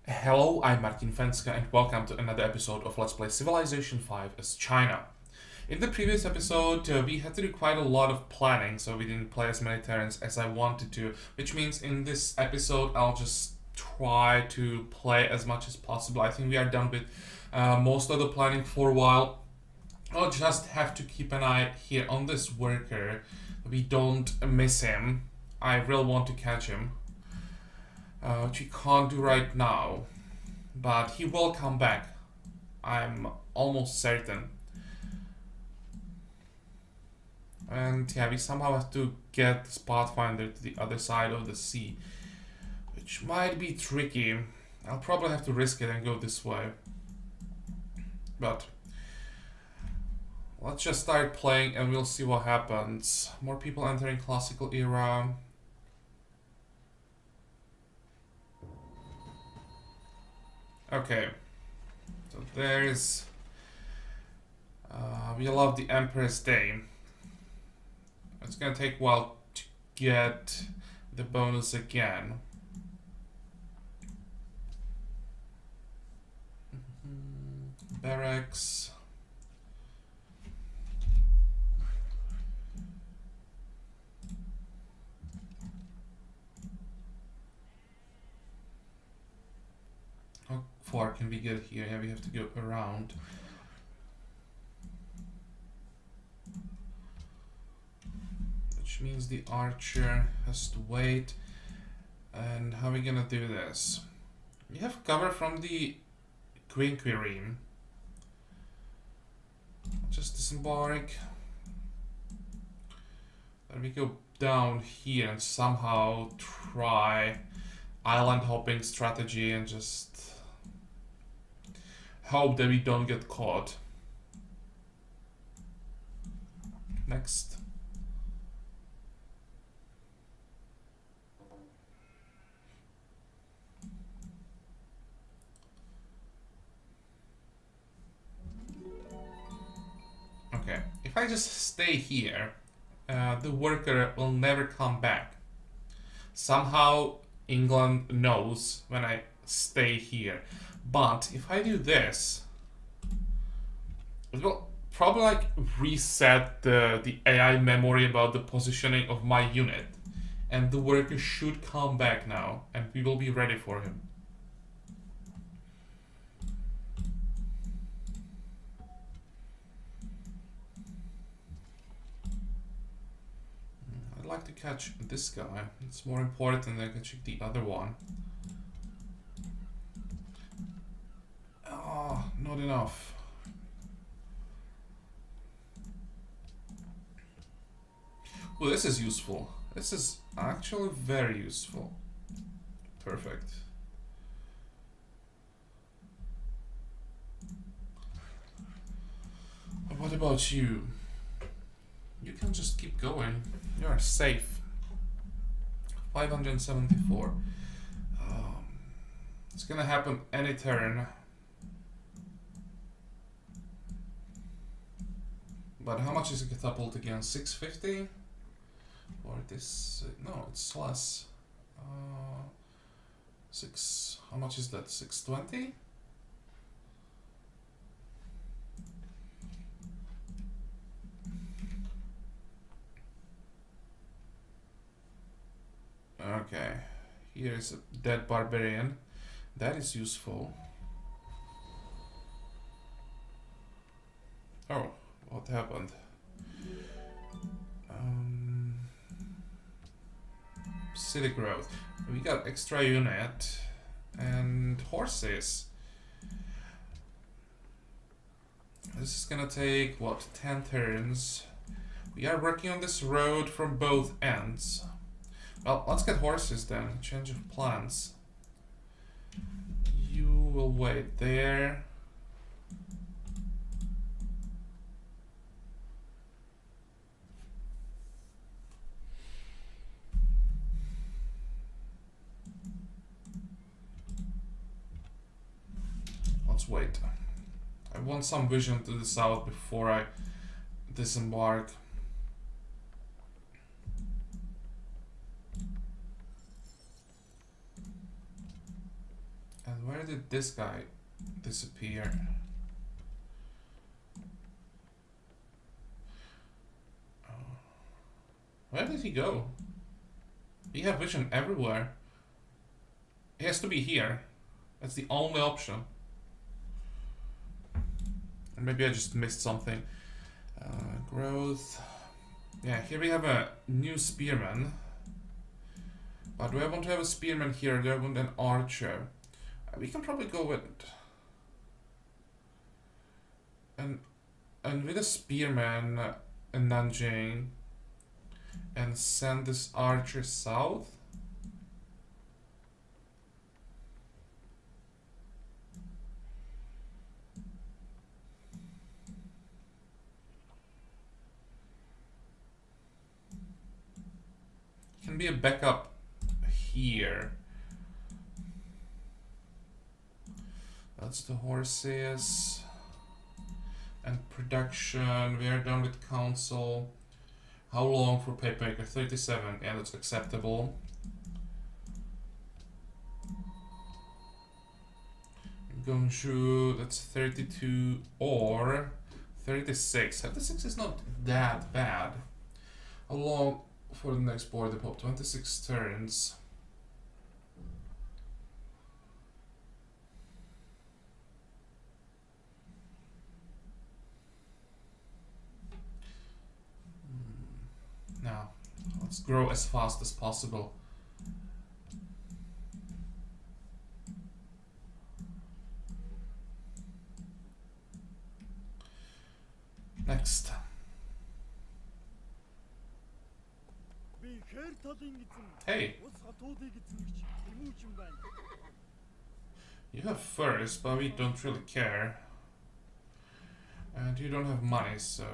Hello, I'm Martin Fencka and welcome to another episode of Let's Play Civilization 5 as China. In the previous episode, we had to do quite a lot of planning, so we didn't play as many turns as I wanted to, which means in this episode I'll just try to play as much as possible. I think we are done with most of the planning for a while. I'll just have to keep an eye here on this worker. We don't miss him. I really want to catch him. Which we can't do right now, but he will come back. I'm almost certain. And yeah, we somehow have to get this pathfinder to the other side of the sea, which might be tricky. I'll probably have to risk it and go this way. But let's just start playing and we'll see what happens. More people entering classical era. Okay, so there's we love the Emperor's Day. It's gonna take a while to get the bonus again. Barracks. How far can we get here? Yeah, we have to go around. Which means the archer has to wait. And how are we gonna do this? We have cover from the Quinquirine. Just disembark. Then we go down here and somehow try island hopping strategy and just hope that we don't get caught. Next. Okay, if I just stay here, the worker will never come back. Somehow England knows when I stay here. But if I do this, it will probably like reset the AI memory about the positioning of my unit. And the worker should come back now and we will be ready for him. I'd like to catch this guy. It's more important than catching the other one. Oh, not enough. Well, this is useful. This is actually very useful. Perfect. But what about you? You can just keep going. You are safe. 574. It's gonna happen any turn. But how much is a catapult again? 650? Or this... no, it's less. How much is that? 620? Okay. Here is a dead barbarian. That is useful. Oh, what happened? City growth. We got extra unit and horses. This is gonna take what, 10 turns. We are working on this road from both ends. Well, let's get horses then. Change of plans. You will wait there. Let's wait. I want some vision to the south before I disembark. And where did this guy disappear? Where did he go? We have vision everywhere. He has to be here. That's the only option. Or maybe I just missed something. Growth. Yeah, here we have a new spearman. But do I want to have a spearman here? Do I want an archer? We can probably go with... And with a spearman in Nanjing. And send this archer south. Can be a backup here. That's the horses. And production. We are done with council. How long for papermaker? 37. Yeah, that's acceptable. Gongju, that's 32 or 36. 36 is not that bad. How long for the next border pop? 26 turns. Now, let's grow as fast as possible. Next. Hey! You have furs, but we don't really care. And you don't have money, so...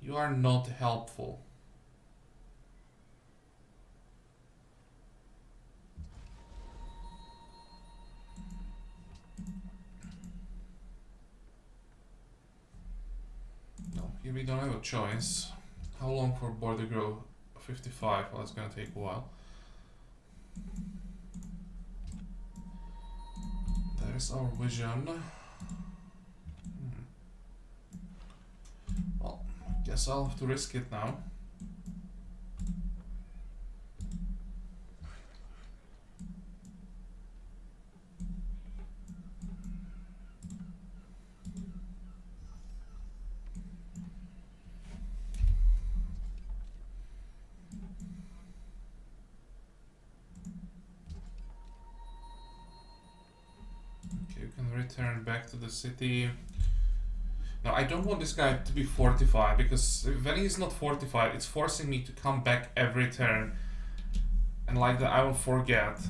You are not helpful. No, here we don't have a choice. How long for border grow? 55. Well, it's gonna take a while. There's our vision. Well, guess I'll have to risk it now. Return back to the city. Now I don't want this guy to be fortified, because when he's not fortified, it's forcing me to come back every turn, and like that I will forget.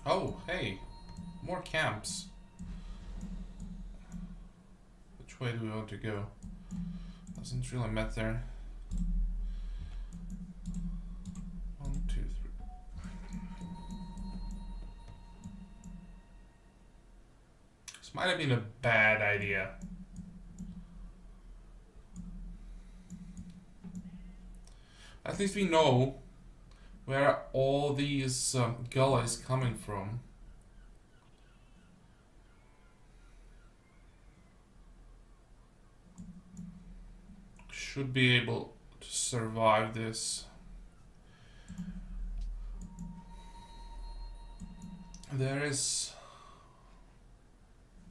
Oh, hey, more camps. Which way do we want to go? Doesn't really matter. 1, 2, 3. This might have been a bad idea. At least we know where are all these gullies coming from. Should be able to survive this. There is...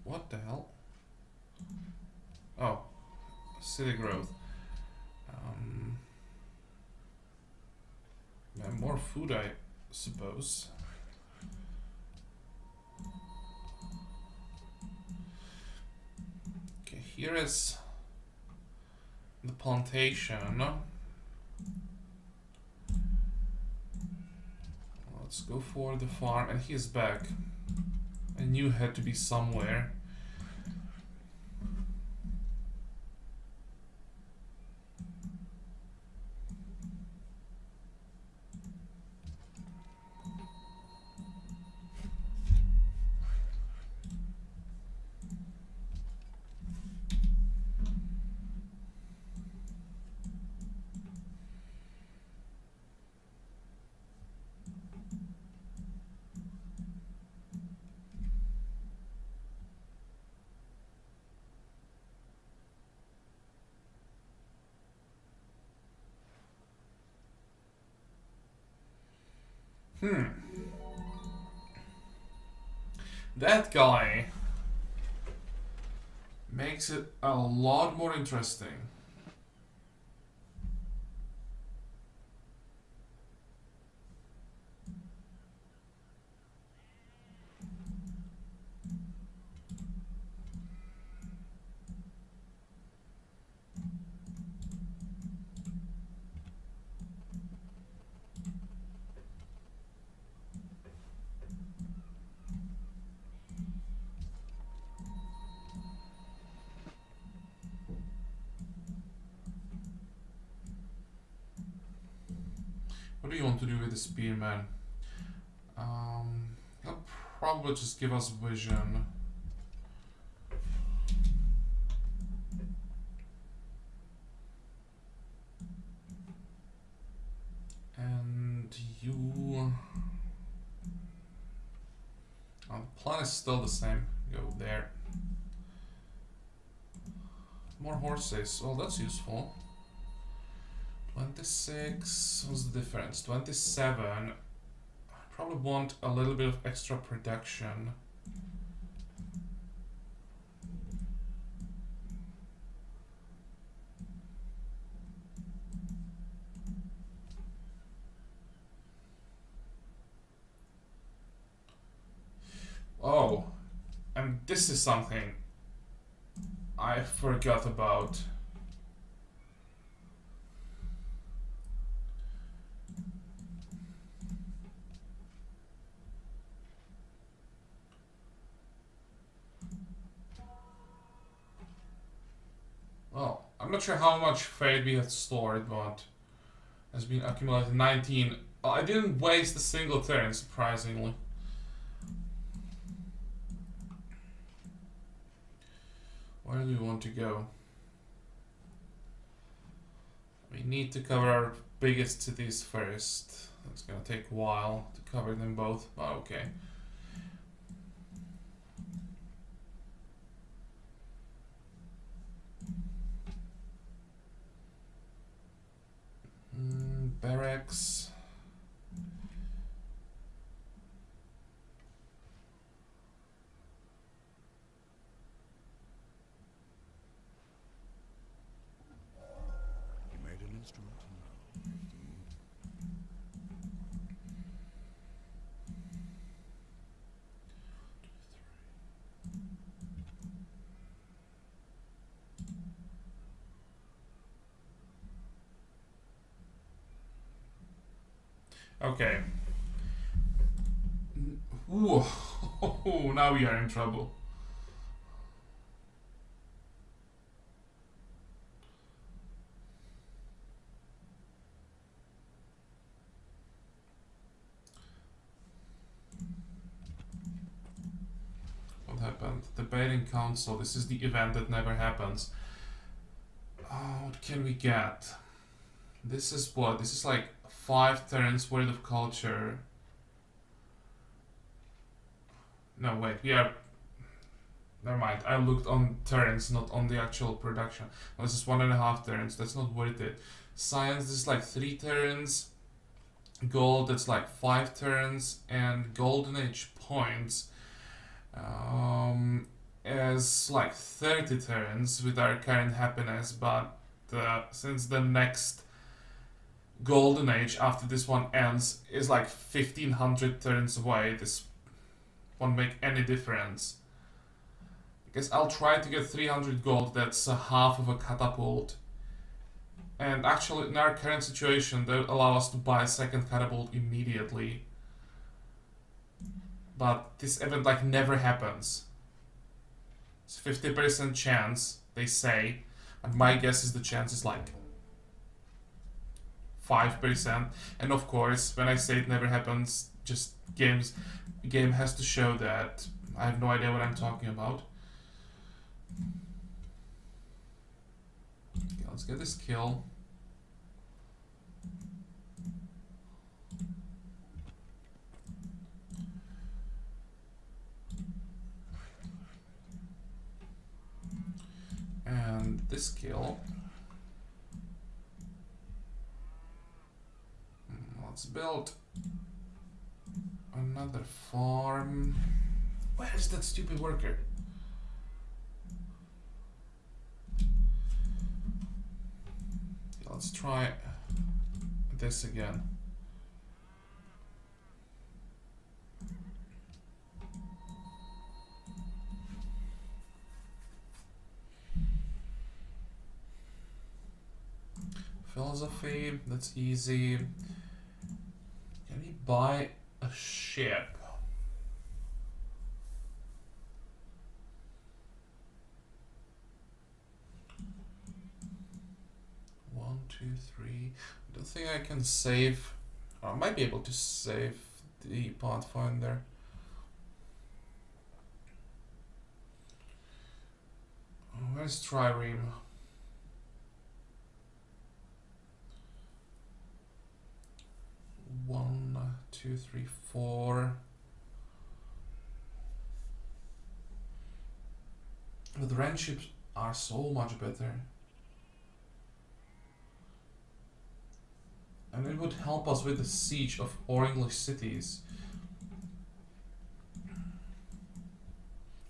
What the hell? Oh, city growth. And more food, I suppose. Okay, here is the plantation. Let's go for the farm, and he's back. I knew he had to be somewhere. That guy makes it a lot more interesting. What do you want to do with the spearman? He'll probably just give us vision. And you... Oh, the plan is still the same. Go there. More horses. Well, that's useful. 26. What's the difference? 27. Probably want a little bit of extra production. Oh, and this is something I forgot about. Well, I'm not sure how much fate we had stored, but has been accumulated 19. I didn't waste a single turn, surprisingly. Where do we want to go? We need to cover our biggest cities first. That's gonna take a while to cover them both, but okay. Barracks. You made an instrument. Okay. Ooh, now we are in trouble. What happened? Debating council. This is the event that never happens. What can we get? This is what? This is like 5 turns worth of culture. No, wait, we are... Never mind, I looked on turns, not on the actual production. Well, this is 1.5 turns, that's not worth it. Science, this is like 3 turns. Gold, that's like 5 turns. And Golden Age points is like 30 turns with our current happiness, but since the next Golden Age after this one ends is like 1500 turns away, this won't make any difference. I guess I'll try to get 300 gold, that's half of a catapult. And actually in our current situation that allow us to buy a second catapult immediately. But this event like never happens. It's 50% chance, they say, and my guess is the chance is like 5%. And of course, when I say it never happens, just game has to show that I have no idea what I'm talking about. Okay, let's get this kill. And this kill. Let's build Another farm. Where's that stupid worker? Let's try this again. Philosophy, that's easy. Can we buy a ship? One, two, three. I don't think I can save. I might be able to save the Pathfinder. Where's Trireme? One, two, three, four. But the range ships are so much better. And it would help us with the siege of all English cities.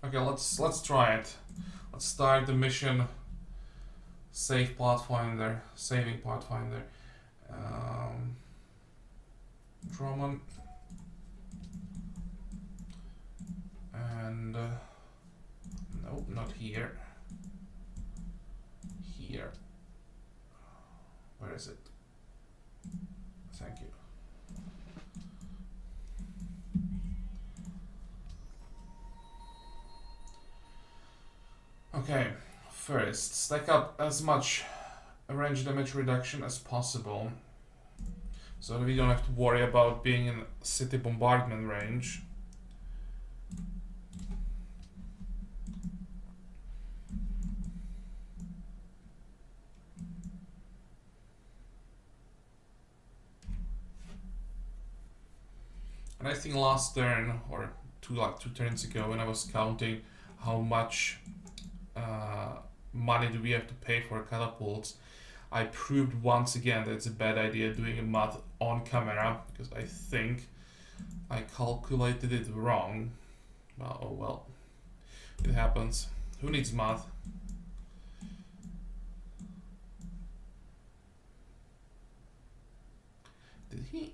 Okay, let's try it. Let's start the mission. Save Pathfinder, saving Pathfinder. Drummond. And nope, not here. Here. Where is it? Thank you. Okay, first, stack up as much range damage reduction as possible, so that we don't have to worry about being in city bombardment range. And I think last turn, or two turns ago, when I was counting how much money do we have to pay for catapults, I proved once again that it's a bad idea doing a math on camera, because I think I calculated it wrong. Well, oh well, it happens. Who needs math? Did he?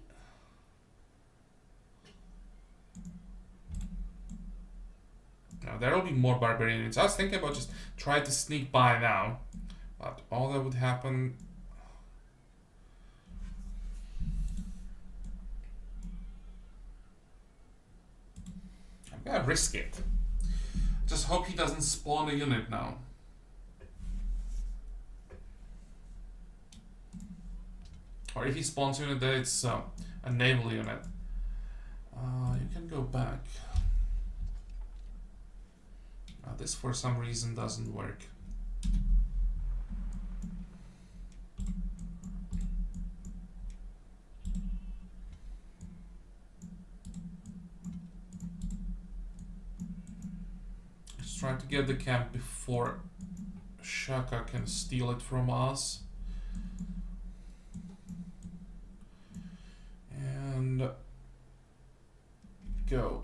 Now there will be more barbarian units. I was thinking about just try to sneak by now, but all that would happen. I'm gonna risk it. Just hope he doesn't spawn a unit now. Or if he spawns a unit, then it's a naval unit. You can go back. This for some reason doesn't work. Let's try to get the camp before Shaka can steal it from us. And go.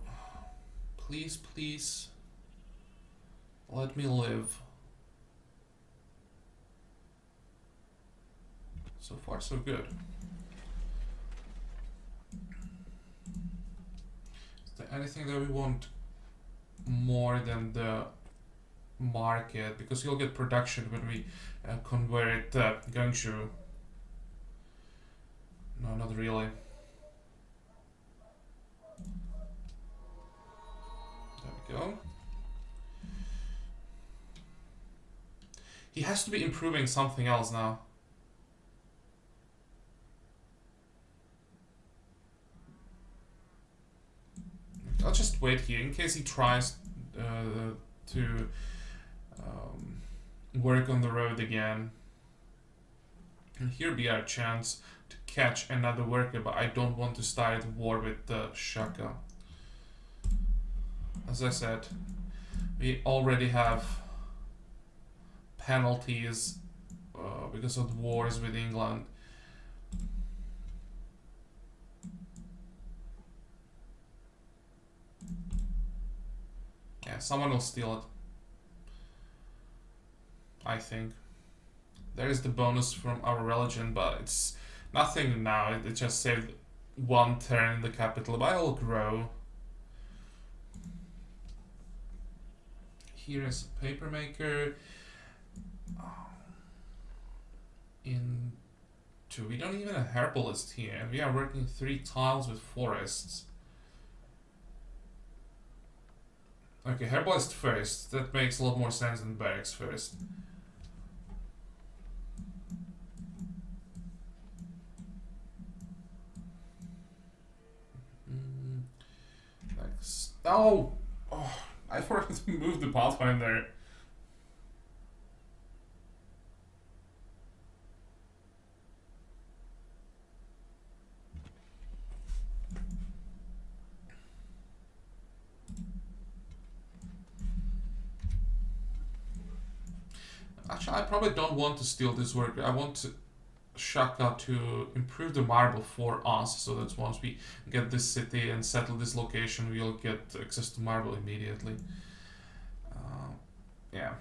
Please, please. Let me live. So far, so good. Is there anything that we want more than the market? Because you'll get production when we convert Guangzhou. No, not really. There we go. He has to be improving something else now. I'll just wait here in case he tries to work on the road again. And here be our chance to catch another worker, but I don't want to start a war with Shaka. As I said, we already have penalties because of the wars with England. Yeah, someone will steal it. I think. There is the bonus from our religion, but it's nothing now. It just saved one turn in the capital, but it'll grow. Here is a papermaker. We don't even have a herbalist here. We are working 3 tiles with forests. Okay, herbalist first. That makes a lot more sense than barracks first. Next. Oh! I forgot to move the pathfinder. Actually, I probably don't want to steal this work. I want Shaka to improve the marble for us, so that once we get this city and settle this location, we'll get access to marble immediately. Yeah.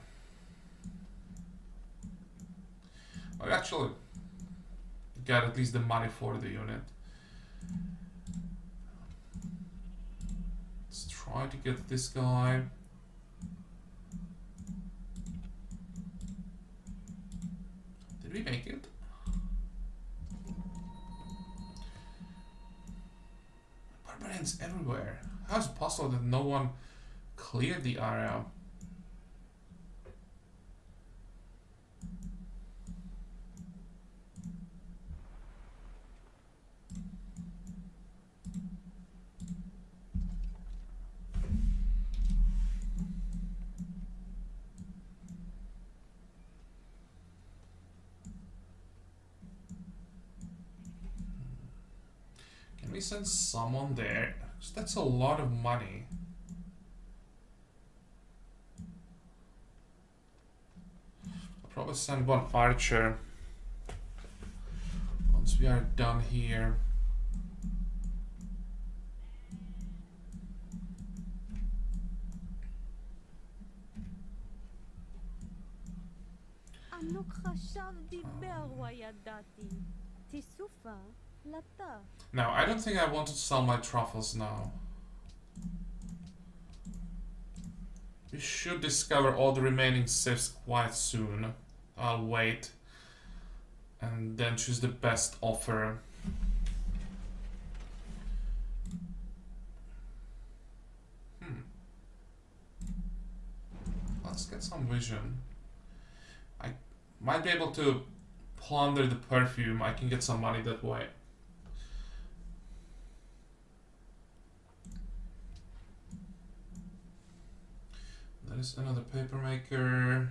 I actually got at least the money for the unit. Let's try to get this guy. Did we make it? Barbarians everywhere. How is it possible that no one cleared the area? Can we send someone there? 'Cause that's a lot of money. I'll probably send one archer once we are done here. Now, I don't think I want to sell my truffles now. We should discover all the remaining sieves quite soon. I'll wait and then choose the best offer. Let's get some vision. I might be able to plunder the perfume. I can get some money that way. There is another papermaker.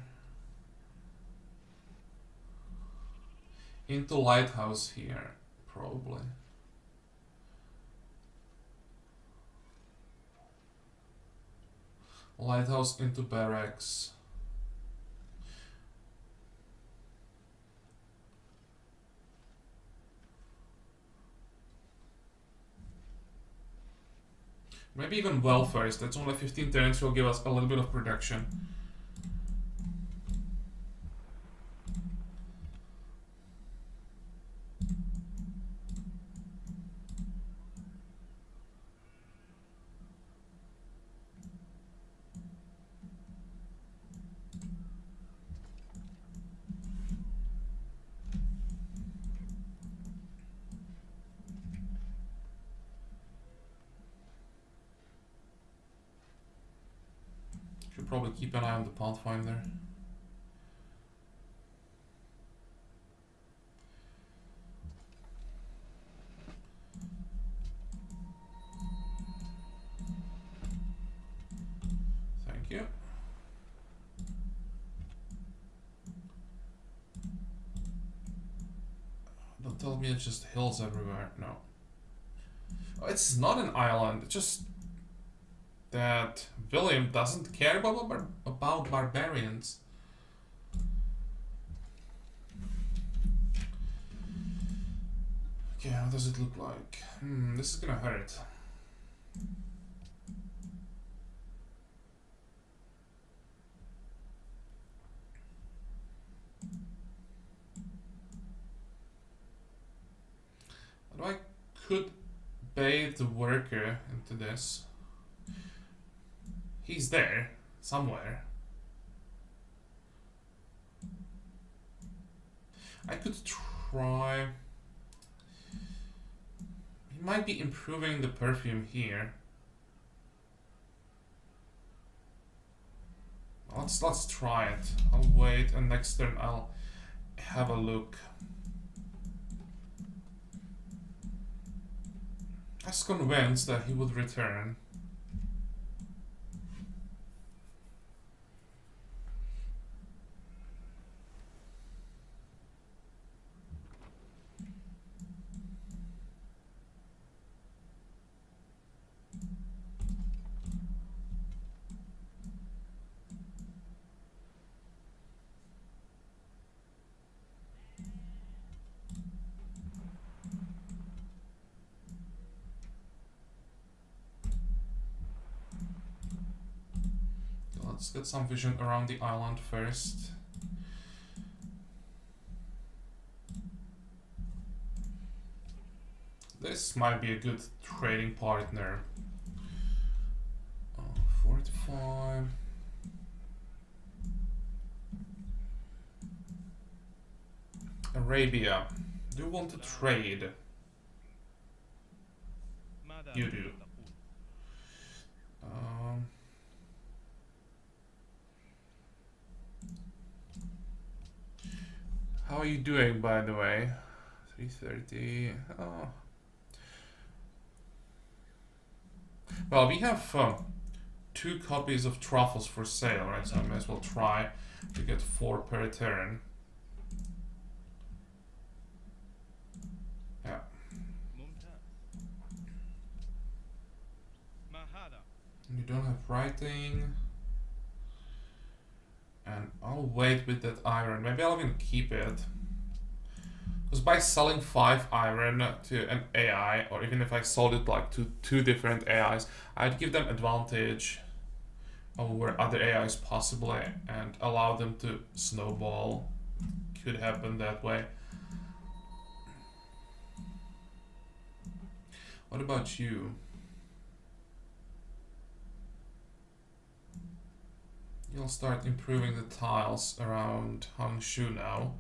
Into lighthouse here, probably. Lighthouse into barracks. Maybe even well first. That's only 15 turns, will give us a little bit of production. Should probably keep an eye on the Pathfinder. Thank you. Don't tell me it's just hills everywhere. No. Oh, it's not an island. It's just that William doesn't care about barbarians. Okay, how does it look like? This is gonna hurt. Although I could bait the worker into this. He's there, somewhere. I could try... He might be improving the perfume here. Let's try it. I'll wait, and next turn I'll have a look. I was convinced that he would return. Let's get some vision around the island first. This might be a good trading partner. 45. Arabia. Do you want to trade? You do. How are you doing, by the way? 330. Oh. Well, we have 2 copies of truffles for sale, right? So I may as well try to get 4 per turn. Yeah. You don't have writing. And I'll wait with that iron. Maybe I'll even keep it. Because by selling 5 iron to an AI, or even if I sold it like to 2 different AIs, I'd give them advantage over other AIs possibly and allow them to snowball. Could happen that way. What about you? You'll start improving the tiles around Hangshu now.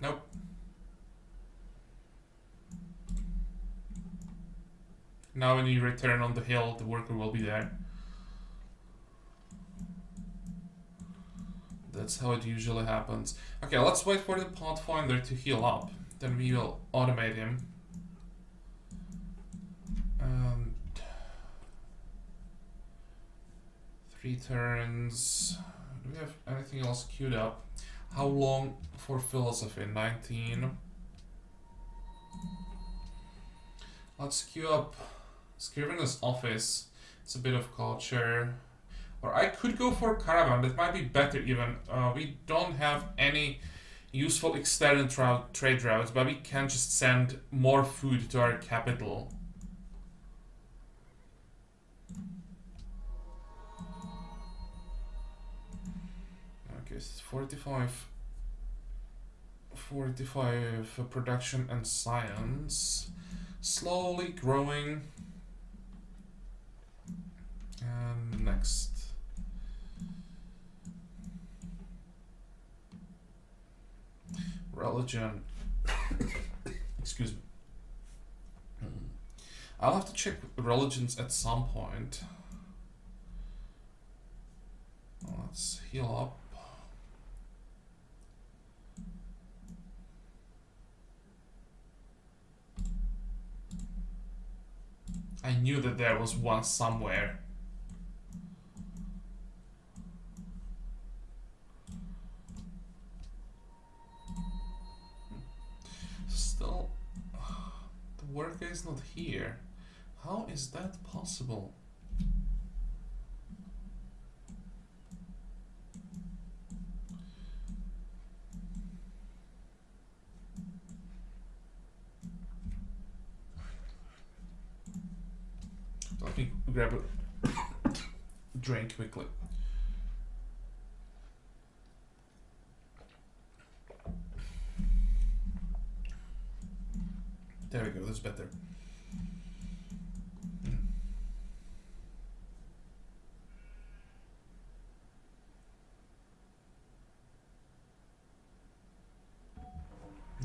Nope. Now when you return on the hill, the worker will be there. That's how it usually happens. Okay, let's wait for the Pathfinder to heal up. Then we will automate him. And 3 turns. Do we have anything else queued up? How long for philosophy? 19. Let's queue up Scrivener's Office. It's a bit of culture. Or I could go for Caravan. That might be better even. We don't have any useful extended trade routes, but we can just send more food to our capital. Okay, 45 production and science. Slowly growing. And next. Religion. Excuse me. I'll have to check religions at some point. Let's heal up. I knew that there was one somewhere. Still, the worker is not here. How is that possible? Let me grab a drink quickly. There we go, that's better.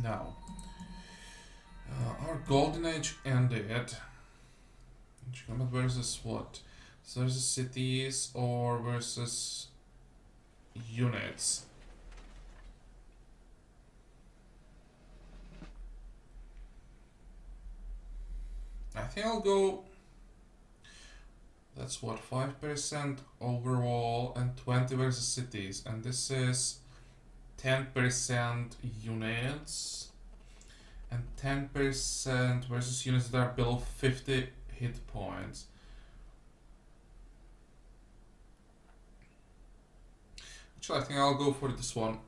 Now, our golden age ended. Combat versus what? So versus cities or versus units? I think I'll go. That's what, 5% overall and 20 versus cities, and this is 10% units and 10% versus units that are below 50 hit points. Actually, I think I'll go for this one.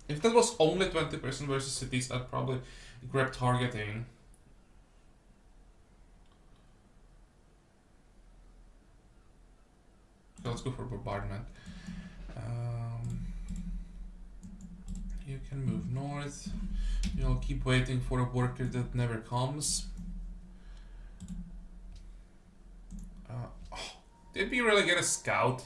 If that was only 20% versus cities, I'd probably grab targeting. Okay, let's go for bombardment. You can move north. You'll keep waiting for a worker that never comes. Did we really get a scout?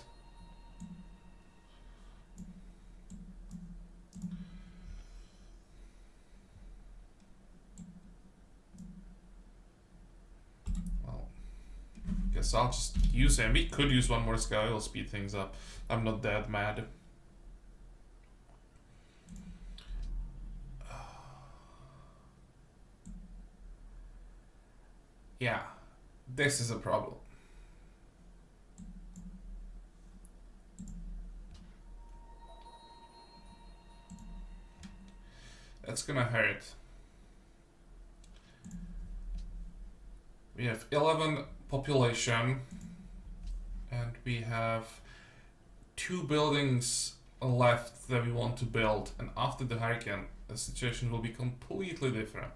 Well, guess I'll just use him. We could use one more scout. It'll speed things up. I'm not that mad. Yeah, this is a problem. That's gonna hurt. We have 11 population and we have 2 buildings left that we want to build, and after the hurricane the situation will be completely different.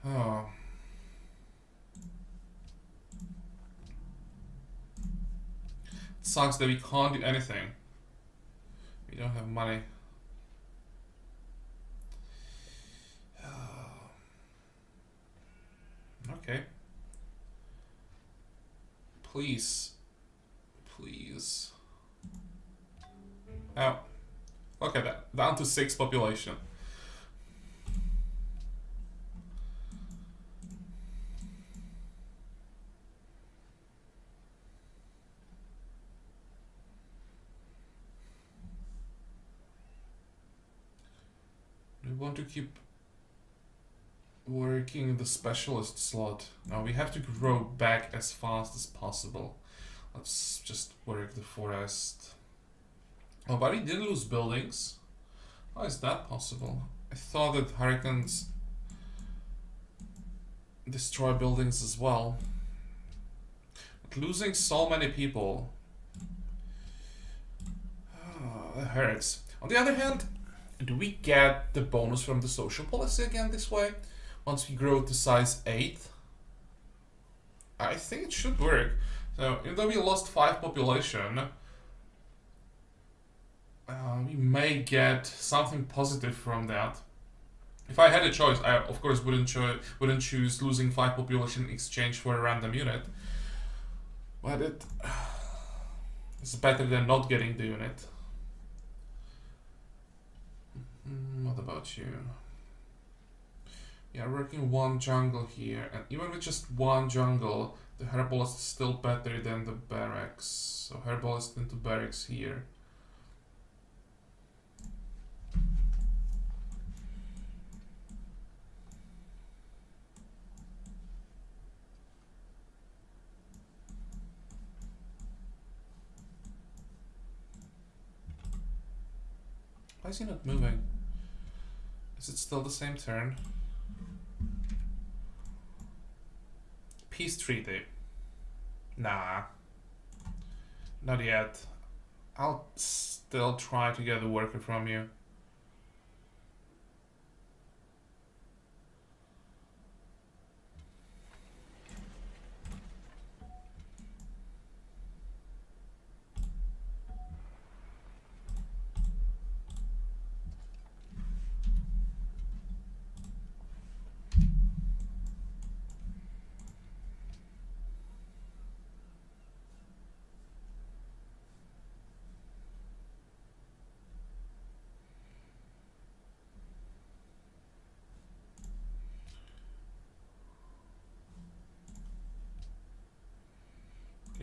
Oh. It sucks that we can't do anything. We don't have money. Okay. Please. Please. Oh. Look at that. Down to 6 population. We want to keep working the specialist slot. Now we have to grow back as fast as possible. Let's just work the forest. Oh, but he did lose buildings. How is that possible? I thought that hurricanes destroy buildings as well. But losing so many people, that hurts. On the other hand, do we get the bonus from the social policy again this way? Once we grow to size 8? I think it should work. So, even though we lost 5 population, we may get something positive from that. If I had a choice, I of course wouldn't choose losing 5 population in exchange for a random unit. But it's better than not getting the unit. What about you? We are working 1 jungle here, and even with just 1 jungle, the herbalist is still better than the barracks. So herbalist into barracks here. Why is he not moving? Is it still the same turn? Peace treaty. Nah. Not yet. I'll still try to get a worker from you.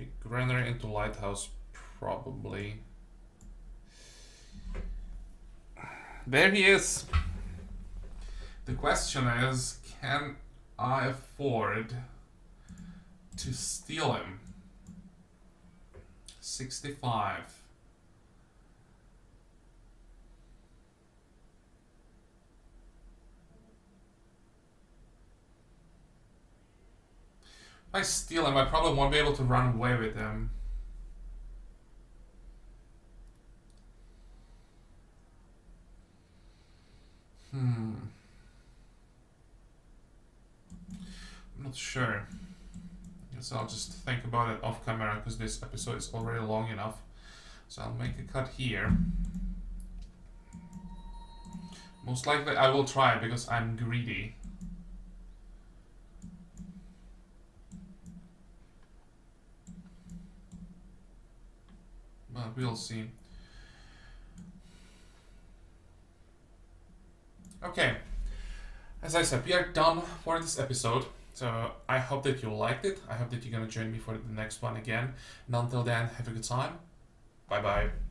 Big granary into lighthouse, probably. There he is. The question is, can I afford to steal him? 65. If I steal him, I probably won't be able to run away with him. I'm not sure. Guess I'll just think about it off camera because this episode is already long enough. So I'll make a cut here. Most likely I will try because I'm greedy. But we'll see. Okay, as I said, we are done for this episode. So I hope that you liked it. I hope that you're gonna join me for the next one again. And until then, have a good time. Bye bye.